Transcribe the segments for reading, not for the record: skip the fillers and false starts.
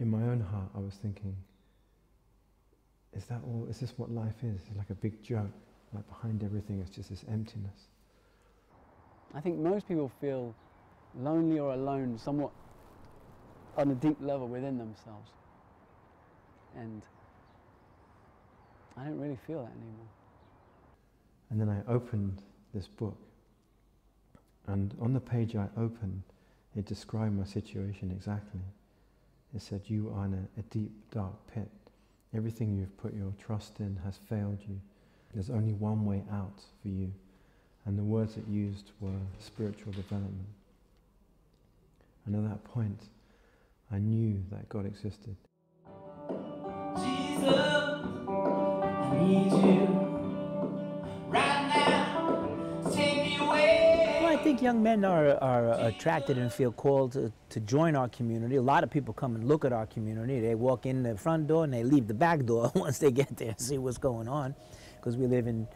in my own heart, I was thinking, is that all? Is this what life is? It's like a big joke. Like behind everything is just this emptiness. I think most people feel lonely or alone somewhat on a deep level within themselves. And I don't really feel that anymore. And then I opened this book, and on the page I opened, it described my situation exactly. It said, you are in a deep, dark pit. Everything you've put your trust in has failed you. There's only one way out for you. And the words it used were spiritual development. And at that point, I knew that God existed. Jesus, I need you right now. Take me away. Well, I think young men are attracted and feel called to join our community. A lot of people come and look at our community. They walk in the front door and they leave the back door once they get there and see what's going on. Because we live in,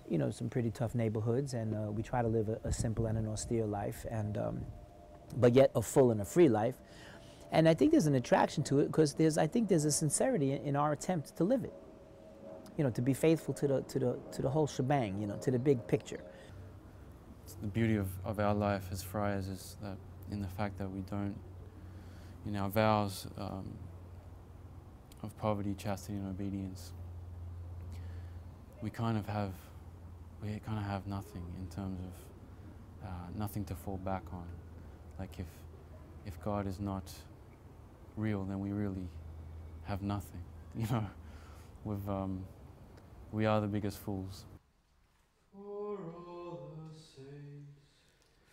you know, some pretty tough neighborhoods, and we try to live a simple and an austere life, and but yet a full and a free life. And I think there's an attraction to it because I think there's a sincerity in our attempt to live it. You know, to be faithful to the whole shebang. You know, to the big picture. The beauty of our life as friars is that in the fact that we don't, in our vows of poverty, chastity, and obedience, we kind of have nothing in terms of nothing to fall back on. Like if God is not real, then we really have nothing. You know, we are the biggest fools. For all the saints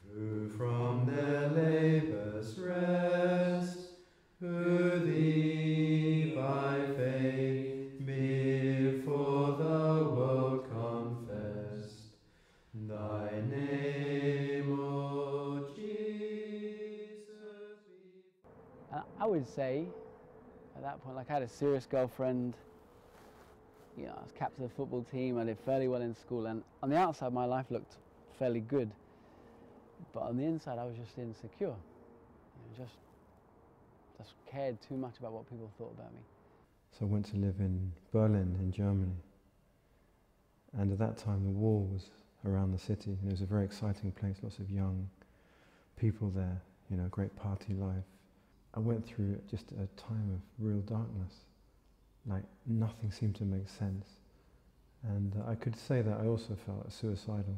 who from their labors rest, who thee by faith before the world confessed, thy name, O Jesus. I would say, at that point, like I had a serious girlfriend, you know, I was captain of the football team, I did fairly well in school, and on the outside my life looked fairly good. But on the inside I was just insecure. You know, just cared too much about what people thought about me. So I went to live in Berlin in Germany. And at that time the wall was around the city, and it was a very exciting place, lots of young people there, you know, great party life. I went through just a time of real darkness. Like nothing seemed to make sense. And I could say that I also felt suicidal.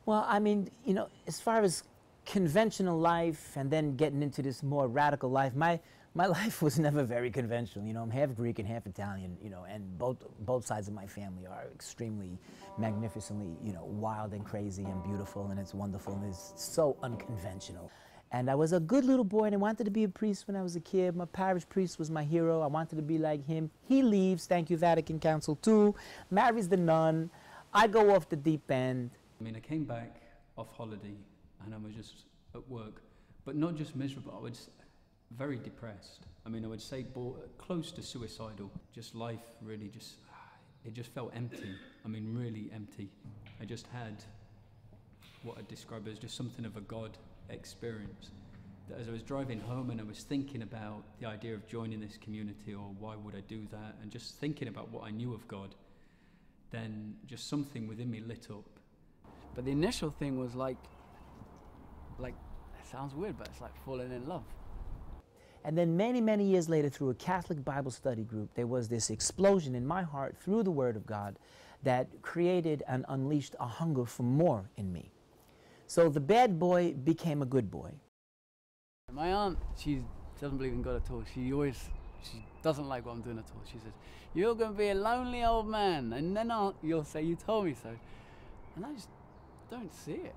Well, I mean, you know, as far as conventional life and then getting into this more radical life, my life was never very conventional. You know, I'm half Greek and half Italian, you know, and both sides of my family are extremely magnificently, you know, wild and crazy and beautiful, and it's wonderful and it's so unconventional. And I was a good little boy and I wanted to be a priest when I was a kid. My parish priest was my hero. I wanted to be like him. He leaves, thank you Vatican Council II, marries the nun. I go off the deep end. I mean, I came back off holiday and I was just at work, but not just miserable, I was very depressed. I mean, I would say close to suicidal. Just life really it just felt empty. I mean, really empty. I just had what I'd describe as just something of a God experience. That as I was driving home and I was thinking about the idea of joining this community, or why would I do that, and just thinking about what I knew of God, then just something within me lit up. But the initial thing was like it sounds weird, but it's like falling in love. And then many, many years later, through a Catholic Bible study group, there was this explosion in my heart through the Word of God that created and unleashed a hunger for more in me. So the bad boy became a good boy. My aunt, she doesn't believe in God at all. She doesn't like what I'm doing at all. She says, "You're going to be a lonely old man." And then you'll say, "You told me so." And I just don't see it.